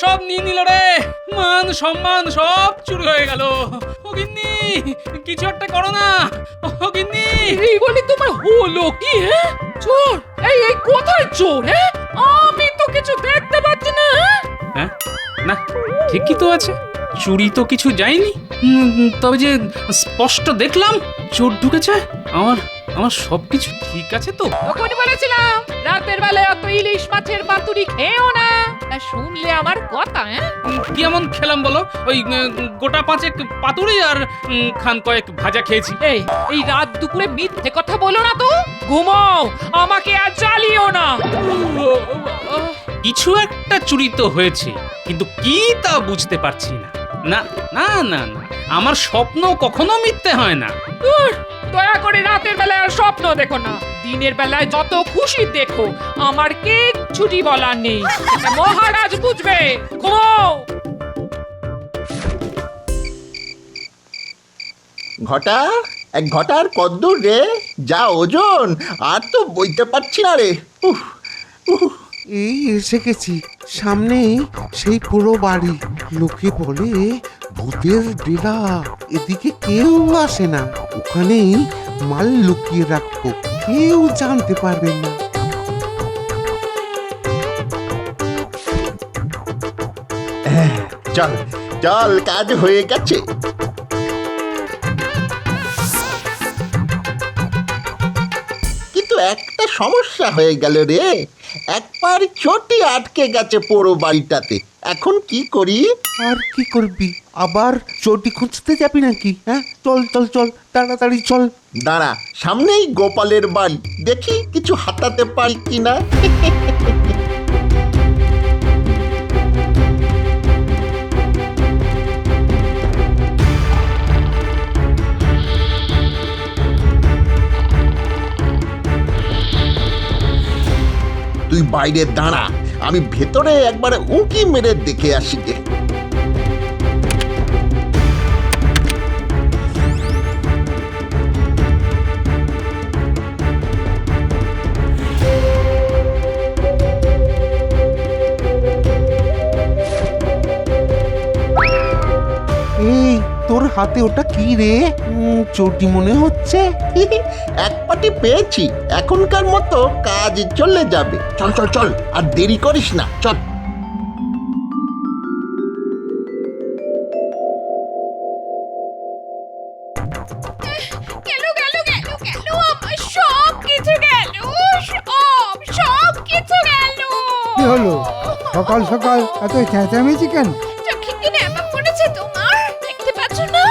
সব নিয়ে নিল রে, মান সম্মান সব চুরি হয়ে গেল। ও গিন্নি, কিছু একটা করো না। ও গিন্নি, এই বলি তোমার হলো কি? হ্যাঁ, চোর? এই কোথায় চোর? হ্যাঁ, আমি তো কিছু দেখতে পাচ্ছি না। হ্যাঁ না, ঠিকই তো আছে, চুরি তো কিছু যায়নি। তবে যে স্পষ্ট দেখলাম চোর ঢুকেছে। আমার আমার সবকিছু ঠিক আছে তো? তখনই বলেছিলাম রাতের বেলায় অত ইলিশ মাছের পাতুরি খেও না। তা শুনলে আমার কথা? হ্যাঁ, কি এমন খেলাম বলো? ওই গোটা পাঁচেক পাতুরি আর খান কয়েক ভাজা খেয়েছি। এই রাত দুপুরে মিথ্যে কথা বলো না তো। ঘুমাও, আমাকে আর জ্বালিও না। কিছু একটা চুরি তো হয়েছে, কিন্তু কি তা বুঝতে পারছি না। না না না না, আমার স্বপ্ন কখনো মিথ্যে হয় না। দয়া করে রাতের বেলায় আর স্বপ্ন দেখো না। দিনের বেলায় যত খুশি দেখো, আমার কিচ্ছুটি বলার নেই। এটা মহারাজ বুঝবে। ঘুমাও। ঘটা, এক ঘটার কদ্দূর রে? যা ওজন, আর তো বইতে পারছি না রে। উফ উফ। এই এসে গেছি, সামনেই সেই পুরো বাড়ি। লোকে বলে ভূতের ডেরা, এদিকে কেউ আসে না। ওখানেই মাল লুকিয়ে রাখবো, কেউ জানতে পারবে না। চল চল, কাজ হয়ে গেছে। কিন্তু একটা সমস্যা হয়ে গেল রে, একবার চটি আটকে গেছে পুরো বাড়িটাতে। এখন কি করি? আর কি করবি? আবার চটি খুঁজতে যাবি নাকি? হ্যাঁ, চল চল চল, তাড়াতাড়ি চল। দাঁড়া, সামনেই গোপালের বাড়ি, দেখি কিছু হাতাতে পারি কিনা। তুই বাইরে দাঁড়া, আমি ভেতরে একবার উঁকি মেরে দেখে আসি গে। এই তোর হাতে ওটা কি রে? চটি মনে হচ্ছে। এক পাটি পেয়েছি, এখনকার মতো কাজ চলে যাবে। চল চল চল, আর দেরি করিস না, চল। গেল গেল গেল গেল, আমার সব কিছু গেল। সব কিছু গেল। কি হলো? সকাল সকাল এত চেঁচামেচি কেন? চোখে কি নেমা পড়েছে তোমার? দেখতে পাচ্ছ না,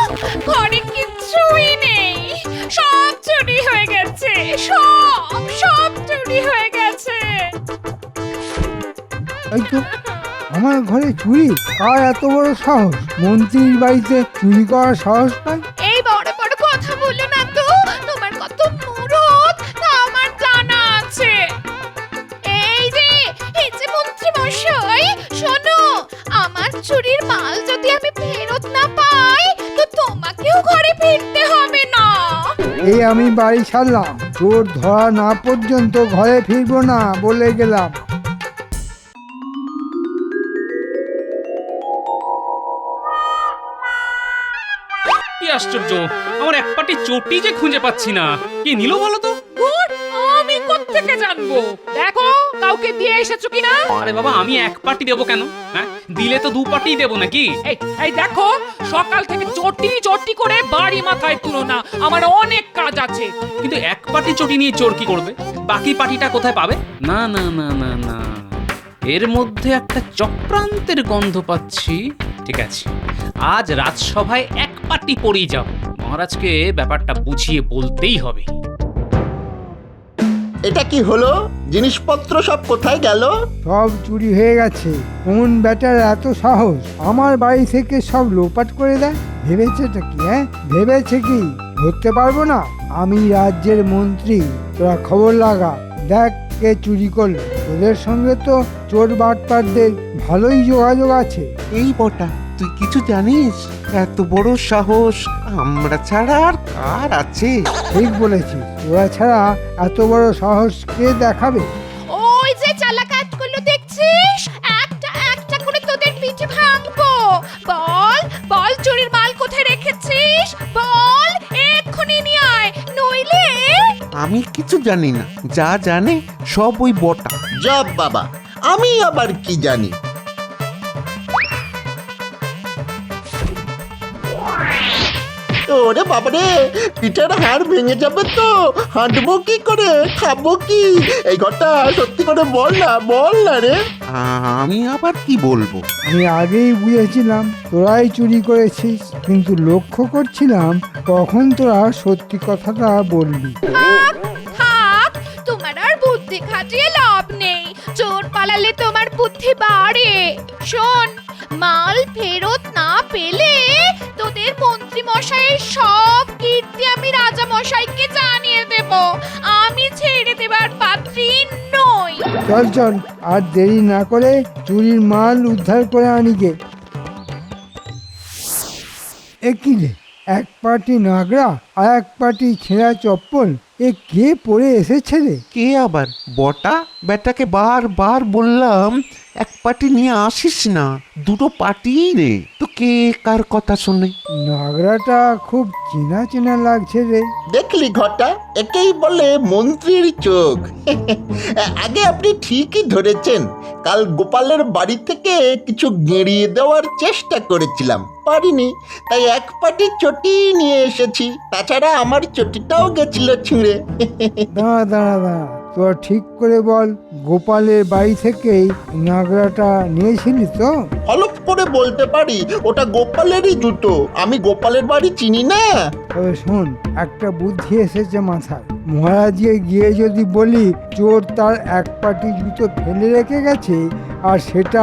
ঘরে কিচ্ছুই নেই। সব চুরি হয়ে গেছে। সব চুরি হয়ে গেছে। এই তো, আমার ঘরে চুরি? আর এত বড় সাহস? মন্ত্রীর বাড়িতে চুরি করার সাহস পায়? এই বড় বড় কথা বলো না তো। তোমার কত মুরত তা আমার জানা আছে। এই যে মন্ত্রী মশাই, শোনো, আমার চুরির মাল যদি আমি ফেরত না পাই, তো তোমাকেও ঘরে ফিরতে হবে না। এই আমি বাড়ি ছাড়লাম, চোর ধরা না পর্যন্ত ঘরে ফিরবো না বলে গেলাম। কি আশ্চর্য, আমার এক পাটি চটি যে খুঁজে পাচ্ছি না। কে নিল বলো তো? ধুর, আমি কোত্থেকে জানবো? দেখো, কাউকে দিয়ে এসেছো কিনা। আরে বাবা, আমি এক পাটি দেবো কেন? হ্যাঁ, দিলে তো দু পাটি দেবো নাকি? এই দেখো, সকাল থেকে চটি চটি করে বাড়ি মাথায় তুলো না, আমার অনেক কাজ আছে। কিন্তু এক পাটি চটি নিয়ে চোর কি করবে? বাকি পাটিটা কোথায় পাবে? না না না না না, এর মধ্যে একটা চক্রান্তের গন্ধ পাচ্ছি। ঠিক আছে, আজ রাজসভায় এক পাটি পড়েই যাব। মহারাজকে ব্যাপারটা বুঝিয়ে বলতেই হবে। এটা কি হলো? জিনিসপত্র সব কোথায় গেল? সব চুরি হয়ে গেছে। কোন ব্যাটার এত সাহস আমার বাড়ি থেকে সব লোপাট করে দেয়? ভেবেছেটা কি? হ্যাঁ, ভেবেছে কি ধরতে পারবো না? আমি রাজ্যের মন্ত্রী, তোরা খবর লাগা, দেখ কে চুরি করলো। তোদের সঙ্গে তো চোর বাটপারদের ভালোই যোগাযোগ আছে। এই বটা, তুই কিছু জানিস? এত বড় সাহস আমরা ছাড়া আর কার আছে? ঠিক বলেছিস, তোরা ছাড়া এত বড় সাহস কে দেখাবে? ওই যে চালাকাতগুলো দেখছিস, একটা একটা করে তোদের আমি কিছু জানি না, যা জানে সব ওই বটা। যাব বাবা, আমি আবার কি জানি। ওরে বাবারে, পিঠের হাড় ভেঙে যাবে তো, হাঁটবো কি করে, খাবো কি? এই ঘরটা সত্যি করে বল না রে। আমি আবার কি বলবো? আমি আগেই বুঝেছিলাম তোরাই চুরি করেছিস, কিন্তু লক্ষ্য করছিলাম কখন তোরা সত্যি কথাটা বলবি। থাক, তোমার আর বুদ্ধি খাটিয়ে লাভ নেই। চোর পালালে তোমার বুদ্ধি বাড়ে। শোন, মাল ফেরত না পেলে তোদের মন্ত্রী মশাইয়ের সব কীর্তি আমি রাজা মশাইকে জানিয়ে দেব। আমি ছেড়ে দেবার পাত্রী নই। চল চল, আর দেরি না করে চুরির মাল উদ্ধার করে আনি গে। একই রে, এক পাটি নাগরা আর এক পাটি ছেঁড়া চপ্পল, এ কে পরে এসেছে রে? কে আবার? বটা? বেটাকে বারবার বললাম এক পাটি নিয়ে আসিস না, দুটো পাটি রে। তো কে কার কথা শোনে? নাগরাটা খুব চেনা চেনা লাগছে রে। দেখলি ঘটা, একেই বলে মন্ত্রীর চোখ। আগে আপনি ঠিকই ধরেছেন। কাল গোপালের বাড়ি থেকে কিছু গেঁড়িয়ে দেওয়ার চেষ্টা করেছিলাম, পারিনি, তাই এক পাটি চটি নিয়ে এসেছি। তাছাড়া আমার চটিটাও গেছিল ছিঁড়ে। দাঁড়া দাঁড়া দাঁড়া, তোর ঠিক করে বল, গোপালের বাড়ি থেকেই নাগরাটা নিয়েছিলি তো? হলফ করে বলতে পারি ওটা গোপালেরই জুতো। আমি গোপালের বাড়ি চিনি না। তবে শোন, একটা বুদ্ধি এসেছে মাথায়। মহারাজকে গিয়ে যদি বলি চোর তার এক পাটি জুতো ফেলে রেখে গেছে আর সেটা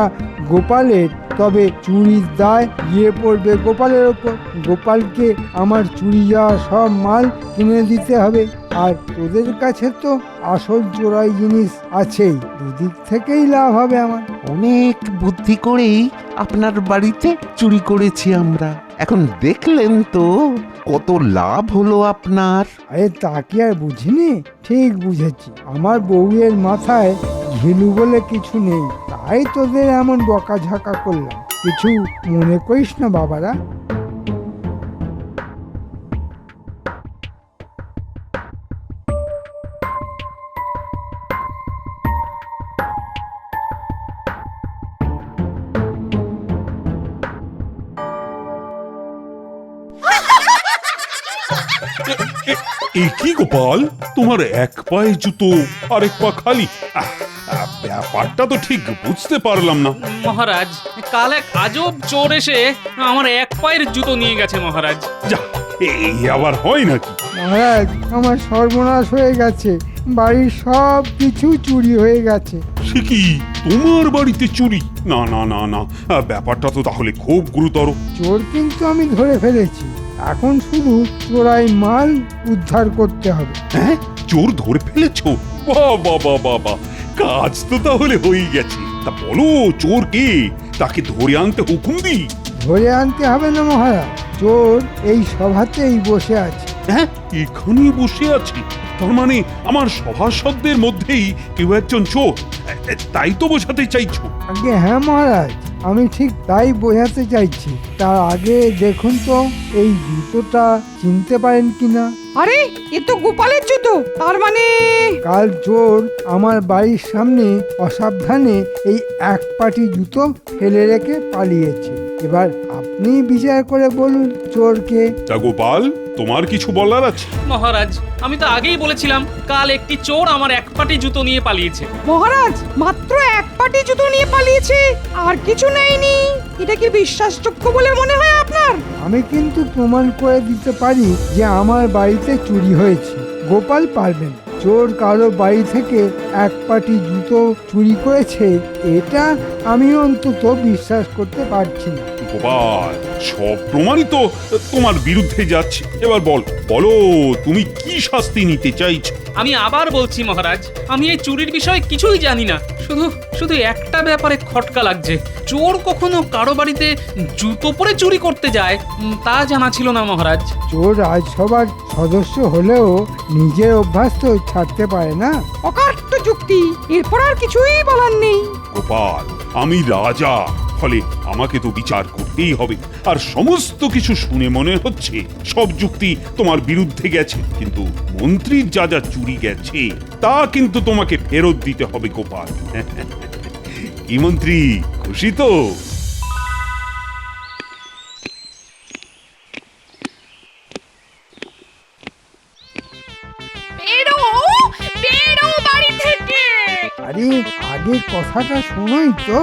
গোপালের, তবে চুরির দায় গিয়ে পড়বে গোপালের ওপর। গোপালকে আমার চুরি যাওয়া সব মাল কিনে দিতে হবে, আর তোদের কাছে তো আসল চোরাই জিনিস আছেই। দুদিক থেকেই লাভ হবে আমার। অনেক বুদ্ধি করেই আপনার বাড়িতে চুরি করেছি আমরা। এখন দেখলেন তো কত লাভ হলো আপনার। আরে তা কি আর বুঝিনি? ঠিক বুঝেছি। আমার বউয়ের মাথায় ঘিলু বলে কিছু নেই, তাই তোদের এমন বকাঝকা করলাম। কিছু মনে করিস না বাবারা। এ কি গোপাল, তোমার এক পায়ে জুতো আর এক পা খালি? ব্যাপারটা তো ঠিক বুঝতে পারলাম না। মহারাজ, কাল এক আজব চোর এসে আমার এক পায়ের জুতো নিয়ে গেছে মহারাজ। যা, এই আবার হয় নাকি? মহারাজ, আমার সর্বনাশ হয়ে গেছে। বাড়ির সব কিছু চুরি হয়ে গেছে। সে কি, তোমার বাড়িতে চুরি? না না না না, ব্যাপারটা তো তাহলে খুব গুরুতর। চোর কিন্তু আমি ধরে ফেলেছি, এখন শুধু চোরাই মাল উদ্ধার করতে হবে। হ্যাঁ, চোর ধরে ফেলেছো? বাহ বাহ বাহ বাহ বাহ, কাজ তো তাহলে হয়ে গেছে। তা বলো, চোর কে? তাকে ধরে আনতে হুকুম দিই। ধরে আনতে হবে না মহারাজ, চোর এই সভাতেই বসে আছে। হ্যাঁ, এখানেই বসে আছি? তার মানে আমার সভাসদদের মধ্যেই কেউ একজন চোর, তাই তো বোঝাতে চাইছো? আগে হ্যাঁ মহারাজ, আমি ঠিক তাই বোঝাতে চাইছি। তার আগে দেখুন তো এই জুতোটা চিনতে পারেন কিনা। আরে, এ তো গোপালের জুতো। তার মানে কাল চোর আমার বাড়ির সামনে অসাবধানে এই এক পাটি জুতো ফেলে রেখে পালিয়েছে। এবার আপনি বিচার করে বলুন চোরকে। তা গোপাল, তোমার কিছু বলার আছে? মহারাজ, আমি তো আগেই বলেছিলাম কাল একটি চোর আমার এক পাটি জুতো নিয়ে পালিয়েছে। মহারাজ মাত্র এক পাটি জুতো নিয়ে পালিয়েছে, আর কিছু নেয়নি। এটা কি বিশ্বাসযোগ্য বলে মনে হয় আপনার? আমি কিন্তু প্রমাণ করে দিতে পারি যে আমার বাড়িতে চুরি হয়েছে। গোপাল পারবেন। চোর কারো বাড়ি থেকে এক পাটি জুতো চুরি করেছে, এটা আমি অন্তত বিশ্বাস করতে পারছি না। গোপাল, সব প্রমাণই তো তোমার বিরুদ্ধে যাচ্ছে। এবার বলো তুমি কি শাস্তি নিতে চাইছো? আমি আবার বলছি মহারাজ, আমি এই চুরির বিষয়ে কিছুই জানি না। শুধু একটা ব্যাপারে খটকা লাগছে। চোর কখনো কারো বাড়িতে জুতো পরে চুরি করতে যায় তা জানা ছিল না মহারাজ। চোর রাজসভার সদস্য হলেও নিজের অভ্যাস তো ছাড়তে পারে না। অকাট্য যুক্তি, এরপর আর কিছুই বলার নেই। গোপাল, আমি রাজা, ফলে আমাকে তো বিচার করতেই হবে। আর সমস্ত কিছু শুনে মনে হচ্ছে সব যুক্তি তোমার বিরুদ্ধে গেছে, কিন্তু মন্ত্রীর যা যা চুরি গেছে তা কিন্তু তোমাকে ফেরত দিতে হবে গোপাল। কি মন্ত্রী, খুশি তো? বেরো বেরো বাড়ি থেকে। আরে আগে কথাটা শোনোই তো,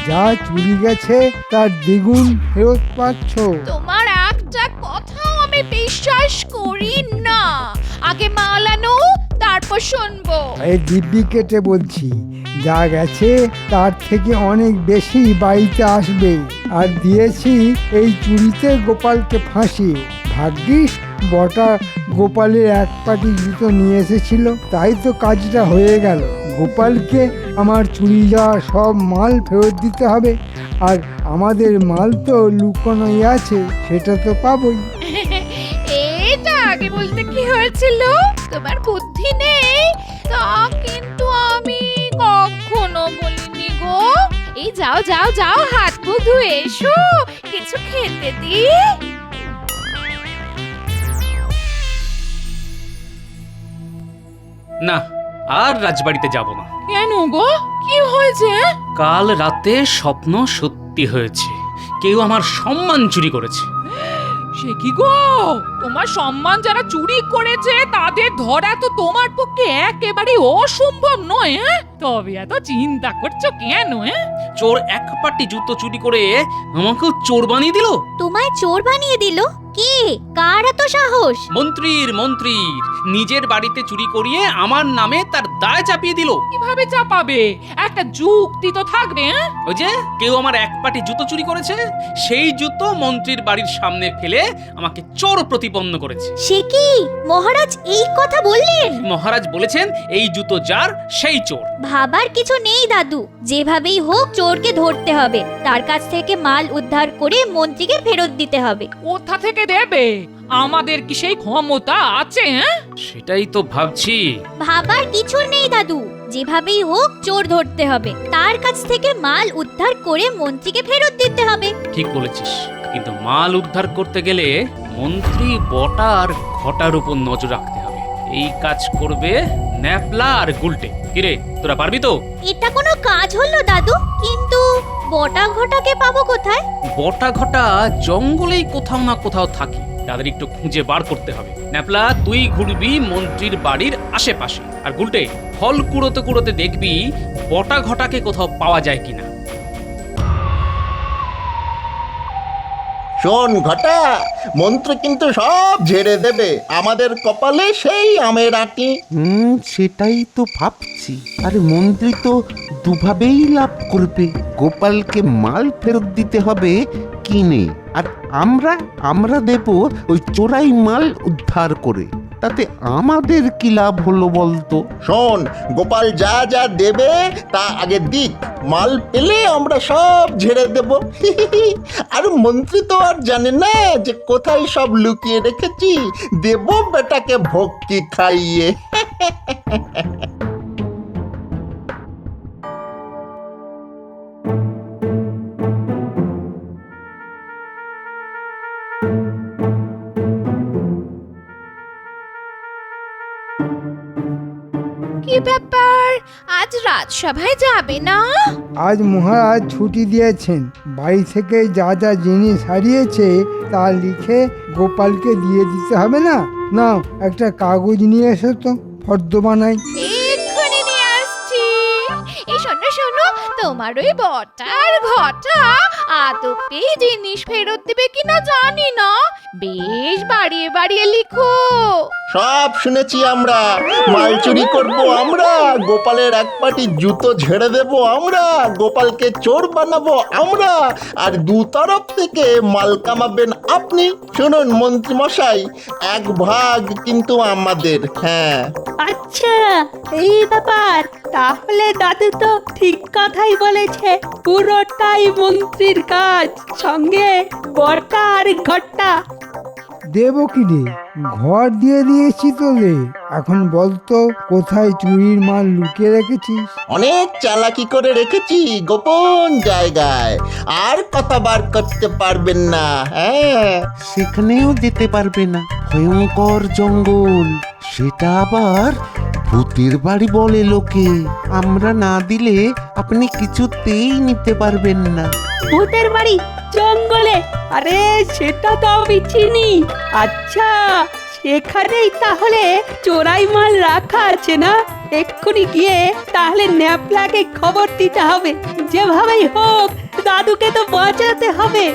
যা চুরি গেছে তার দ্বিগুণ ফেরত পাচ্ছ। তোমার একটা কথাও আমি বিশ্বাস করি না। আগে মাল আনো, তারপর শুনবো। এই দিব্যি কেটে বলছি, যা গেছে তার থেকে অনেক বেশি বাড়িতে আসবে। আর দিয়েছি এই চুরিতে গোপালকে ফাঁসিয়ে। ভাগ্যিস বটা গোপালের এক পাটি জুতো নিয়ে এসেছিল, তাই তো কাজটা হয়ে গেল। গোপালকে আমার চুরি যাওয়া সব মাল ফেরত দিতে হবে, আর আমাদের মাল তো লুকোনোই আছে, সেটা তো পাবোই। এটা আগে বলতে কি হয়েছিল? তোমার বুদ্ধি নেই তা কিন্তু আমি কখনো বলিনি গো। এই যাও যাও যাও, হাত মুখ ধুয়ে এসো, কিছু খেতে দি। না, আর রাজবাড়িতে যাব না। কেন গো, কি হয়েছে? কাল রাতে স্বপ্ন সত্যি হয়েছে, কেউ আমার সম্মান চুরি করেছে। সে কি গো, তোমার সম্মান যারা চুরি করেছে তাদের ধরা তো তোমার পক্ষে একেবারে অসম্ভব নয়। তবে এত চিন্তা করছো কেন? চোর এক পাটি জুতো চুরি করে আমাকেও চোর বানিয়ে দিল। তোমায় চোর বানিয়ে দিল? কে? কার এত সাহস? মন্ত্রীর নিজের বাড়িতে চুরি করিয়ে আমার নামে তার দায় চাপিয়ে দিল। কিভাবে চাপাবে? একটা যুক্তি তো থাকবে। ওই যে কেউ আমার এক পাটি জুতো চুরি করেছে, সেই জুতো মন্ত্রীর বাড়ির সামনে ফেলে আমাকে চোর প্রতিপন্ন করেছে। সে কি মহারাজ এই কথা বললেন? মহারাজ বলেছেন এই জুতো যার সেই চোর। ভাবার কিছু নেই দাদু, যেভাবেই হোক চোরকে ধরতে হবে, তার কাছ থেকে মাল উদ্ধার করে মন্ত্রীকে ফেরত দিতে হবে। কোথা থেকে দেবে? আমাদের কি সেই ক্ষমতা আছে? সেটাই তো ভাবছি। ভাবার কিছু নেই দাদু, যেভাবেই হোক চোর ধরতে হবে, তার কাছ থেকে মাল উদ্ধার করে মন্ত্রীকে ফেরত দিতে হবে। ঠিক বলেছিস, কিন্তু মাল উদ্ধার করতে গেলে মন্ত্রী বটা আর ঘটার উপর নজর রাখতে হবে। এই কাজ করবে ন্যাপলা আর গুলটে। কিরে, তোরা পারবি তো? এটা কোনো কাজ হলো দাদু? কিন্তু বটা ঘটাকে পাবো কোথায়? বটা ঘটা জঙ্গলেই কোথাও না কোথাও থাকে, তাদের একটু খুঁজে বার করতে হবে। ন্যাপলা, তুই ঘুরবি মন্ত্রীর বাড়ির আশেপাশে, আর গুলটে ফল কুড়োতে কুড়োতে দেখবি বটা ঘটাকে কোথাও পাওয়া যায় কিনা। শোন ঘটা, মন্ত্রী কিন্তু সব ঝেড়ে দেবে, আমাদের কপালে সেই আমের আঁটি। সেটাই তো ভাবছি। আরে মন্ত্রী তো দুভাবেই লাভ করবে, গোপালকে মাল ফেরত দিতে হবে কিনে, আর আমরা দেব ওই চোরাই মাল উদ্ধার করে। তাতে আমাদের কি লাভ হলো বলতো? শোন, গোপাল যা যা দেবে তা আগে দিক, মাল পেলে আমরা সব ঝেড়ে দেব। আর মন্ত্রী তো আর জানে না যে কোথায় সব লুকিয়ে রেখেছি, দেব বেটাকে ভক্তি খাইয়ে। কি ব্যাপার, আজ রাজসভায় যাবে না? আজ মহারাজ ছুটি দিয়েছেন, বাড়ি থেকে যা যা জিনিস হারিয়েছে তা লিখে গোপালকে দিয়ে দিতে হবে না? নাও একটা কাগজ নিয়ে এসো তো, ফর্দ বানাই। এক্ষুনি নিয়ে আসছি। এই শোনো শোনো, তোমার ওই বটার ঘটা আদপে জিনিস ফেরত দেবে কিনা জানি না, বেশ বাড়িয়ে বাড়িয়ে লিখো। সব শুনেছি আমরা, মাল চুরি করবো আমরা, গোপালের এক পাটি জুতো ঝেড়ে দেবো আমরা, গোপালকে চোর বানাবো আমরা, আর দু তরফ থেকে মাল কামাবেন আপনি। শুনুন মন্ত্রী মশাই, এক ভাগ কিন্তু আমাদের। হ্যাঁ, আচ্ছা, এই ব্যাপার। তাহলে দাদু তো ঠিক কথাই বলেছে, পুরোটাই মন্ত্রীর কাজ, সঙ্গে বর্তা আর ঘট্টা। দেবো কি রে? ঘর দিয়ে দিয়েছি তোদের, এখন বলতো কোথায় চুরির মাল লুকিয়ে রেখেছিস? অনেক চালাকি করে রেখেছি গোপন জায়গায়, আর কথা বার করতে পারবেন না। হ্যাঁ, সেখানেও যেতে পারবে না, ভয়ঙ্কর জঙ্গল। সেটা আবার ভূতের বাড়ি বলে লোকে। আমরা না দিলে আপনি কিছুতেই নিতে পারবেন না। ভূতের বাড়ি জঙ্গলে? আরে সেটা তো আমি চিনি। আচ্ছা, সেখানেই তাহলে চোরাই মাল রাখা আছে না? এক্ষুনি গিয়ে তাহলে ন্যাপলাকে খবর দিতে হবে। যেভাবেই হোক দাদুকে তো বাঁচাতে হবে।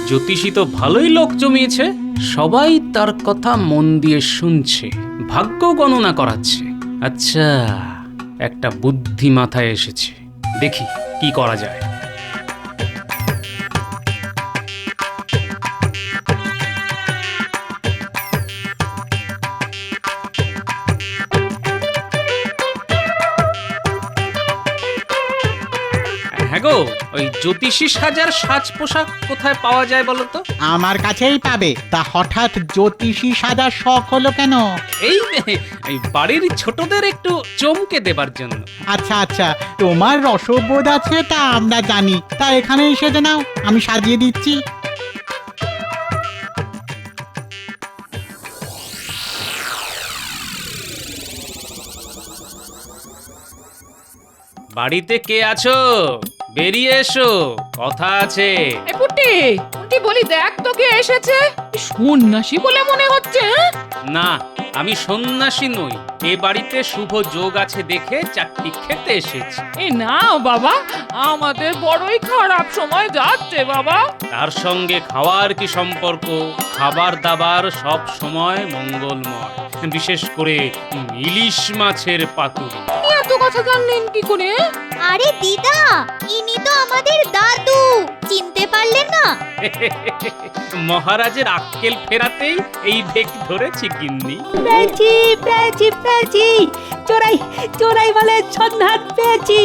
জ্যোতিষী তো ভালোই লোক জমিয়েছে, সবাই তার কথা মন দিয়ে শুনছে, ভাগ্য গণনা করাচ্ছে। আচ্ছা, একটা বুদ্ধি মাথায় এসেছে, দেখি কি করা যায়। হ্যাঁ গো, ওই জ্যোতিষী সাজার সাজ পোশাক কোথায় পাওয়া যায় বলো তো? আমার কাছেই পাবে। তা হঠাৎ জ্যোতিষী সাজার শখ হলো কেন? এই বাড়ির ছোটদের একটু চমকে দেবার জন্য। আচ্ছা আচ্ছা, তোমার রসবোধ আছে তা আমরা জানি। তা এখানেই সেজে নাও, আমি সাজিয়ে দিচ্ছি। বাড়িতে কে আছো? বেরিয়ে এসো, কথা আছে। এ পুটি, পুটি বলি দেখ তো কে এসেছে। সন্ন্যাসী বলে মনে হচ্ছে। হ্যাঁ? না, আমি সন্ন্যাসী নই, এ বাড়িতে শুভ যোগ আছে দেখে চাকরি খেতে এসেছি। এ না বাবা, আমাদের বড়ই খারাপ সময় যাচ্ছে বাবা। তার সঙ্গে খাওয়ার কি সম্পর্ক? খাবার দাবার সব সময় মঙ্গলময়, বিশেষ করে ইলিশ মাছের পাতুরি। এত কথা জানলেন কি করে? আরে দিদা, ইনি তো আমাদের দাদু, চিনতে পারলেন না? মহারাজের আক্কেল ফেরাতেই এই ভেক ধরেছি গিন্নি। পেয়েছি পেয়েছি পেয়েছি, চোরাই চোরাই মালের সন্ধান পেয়েছি।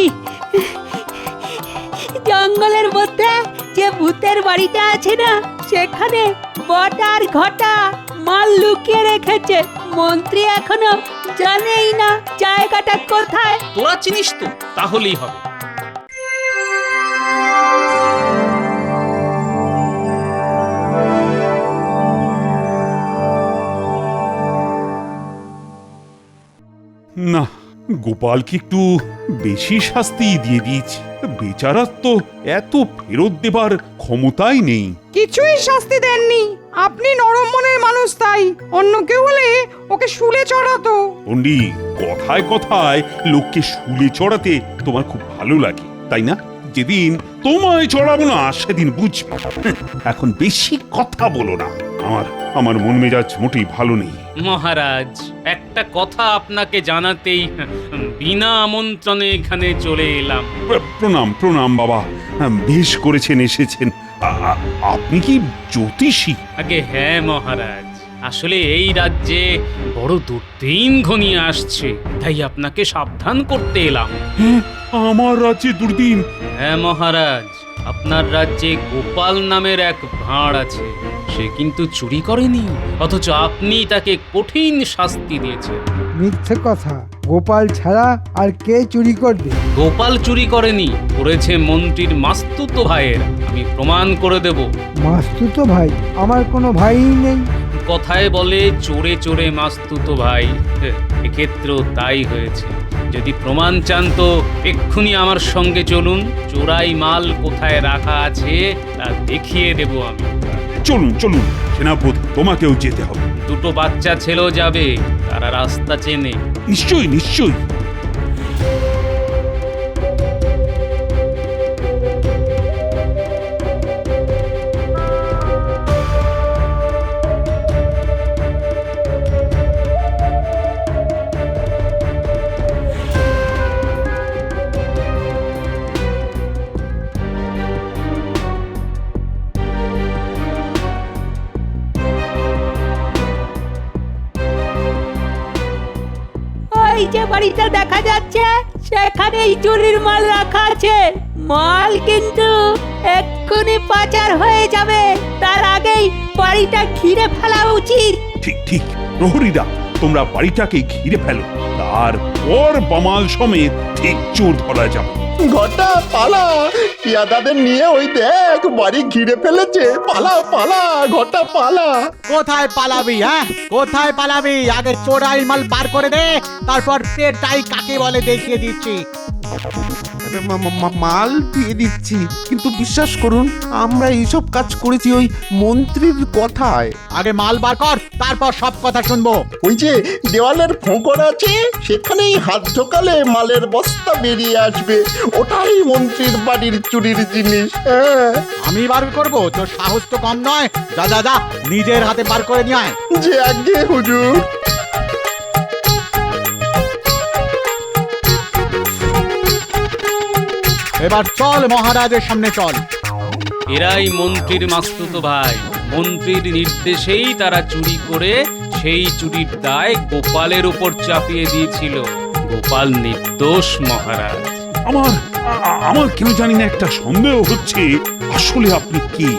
জঙ্গলের মধ্যে যে ভূতের বাড়িটা আছে না, সেখানে বটার ঘটা মাল লুকিয়ে রেখেছে। মন্ত্রী এখনো জানেই না জায়গাটা কোথায়। তোরা চিনিস তো, তাহলেই হবে। না, গোপালকে একটু বেশি শাস্তি দিয়ে দিয়েছি। বেচারার তো এত ফেরত দেবার ক্ষমতাই নেই। কিছুই শাস্তি দেননি। আপনি নরম মনের মানুষ, তাই অন্য কেউ হলে ওকে শুলে চড়াতো। পণ্ডিত, কথায় কথায় লোককে শুলে চড়াতে তোমার খুব ভালো লাগে, তাই না? যেদিন তোমায় চড়াবো না সেদিন বুঝবে। এখন বেশি কথা বলো না, আমার মন মেজাজ মোটেই ভালো নেই। মহারাজ, একটা কথা আপনাকে জানাতেই বিনা আমন্ত্রণে এখানে চলে এলাম। প্রণাম প্রণাম বাবা, বেশ করেছেন এসেছেন। আপনি কি জ্যোতিষী? আগে হ্যাঁ মহারাজ, আসলে এই রাজ্যে বড় দুর্দিন ঘনিয়ে আসছে, তাই আপনাকে সাবধান করতে এলাম। আমার রাজ্যে দুর্দিন? হ্যাঁ মহারাজ, আপনার রাজ্যে গোপাল নামের এক ভাঁড় আছে। সে কিন্তু চুরি করেনি, অথচ আপনি তাকে কঠিন শাস্তি দিয়েছেন। মিথ্যে কথা, গোপাল ছাড়া আর কে চুরি করবে? গোপাল চুরি করেনি, করেছে মন্ত্রীর মাস্তুতো ভাইয়ের। আমি প্রমাণ করে দেব। মাস্তুতো ভাই? আমার কোনো ভাইই নেই। কথায় বলে চোরে চোরে মাস্তুতো ভাই, এক্ষেত্রেও তাই হয়েছে। যদি প্রমাণ চান তো এক্ষুনি আমার সঙ্গে চলুন, চোরাই মাল কোথায় রাখা আছে তা দেখিয়ে দেব আমি। চলুন চলুন সেনাপতি, তোমাকেও যেতে হবে। দুটো বাচ্চা ছেলেও যাবে, তারা রাস্তা চেনে। নিশ্চয়ই নিশ্চয়ই। ওই যে বাড়িটা দেখা যাচ্ছে সেখানেই চুরির মাল রাখা আছে। মাল কিন্তু এক্ষুনি পাচার হয়ে যাবে, তার আগেই বাড়িটা ঘিরে ফেলা উচিত। ঠিক ঠিক, প্রহরীরা তোমরা বাড়িটাকে ঘিরে ফেলো, তারপর বামাল সমেত ঠিক চোর ধরা যাবে। ঘটা পালা, পিয়াদাদের নিয়ে ওই দেখ বাড়ি ঘিরে ফেলেছে। পালা পালা ঘটা পালা। কোথায় পালাবি? হ্যাঁ, কোথায় পালাবি? আগে চোরাই মাল বার করে দে, তারপর পেটাই কাকে বলে দেখিয়ে দিচ্ছি। মাল দিয়ে দিচ্ছি, কিন্তু বিশ্বাস করুন আমরা এইসব কাজ করেছি ওই মন্ত্রীর কথায়। আগে মাল বার কর, তারপর সব কথা শুনবো। ওই যে দেওয়ালের ফোঁকর আছে, সেখানেই হাত ঢোকালে মালের বস্তা বেরিয়ে আসবে। ওটাই মন্ত্রীর বাড়ির চুরির জিনিস। হ্যাঁ, আমি বার করব? তোর সাহস তো কম নয়। যা যা যা, নিজের হাতে বার করে নিয়ে আয়। যে আগে হুজুর। এবার চল মহারাজের সামনে চল। এরাই মন্ত্রীর মাস্তুতো ভাই। মন্ত্রীর নির্দেশেই তারা চুরি করে সেই চুরির দায় গোপালের উপর চাপিয়ে দিয়েছিল। গোপাল নির্দোষ মহারাজ। আমার কেন জানি না একটা সন্দেহ হচ্ছে, আসলে আপনি কি?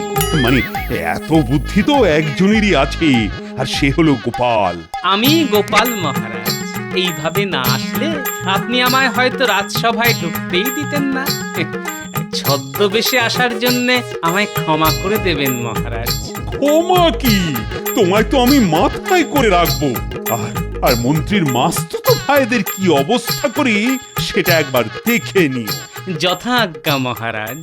মানে এত বুদ্ধি তো একজনেরই আছে, আর সে হলো গোপাল। আমি গোপাল মহারাজ। এইভাবে না আসলে আপনি আমায় হয়তো রাজসভায় ঢুকতেই দিতেন না। ছদ্মবেশে আসার জন্য আমায় ক্ষমা করে দেবেন মহারাজ। ক্ষমা কি? তোমায় তো আমি মাথায় করে রাখবো। আর মন্ত্রীর মাস্তুতো ভাইদের কি অবস্থা করি সেটা একবার দেখে নিও। যথা আজ্ঞা মহারাজ।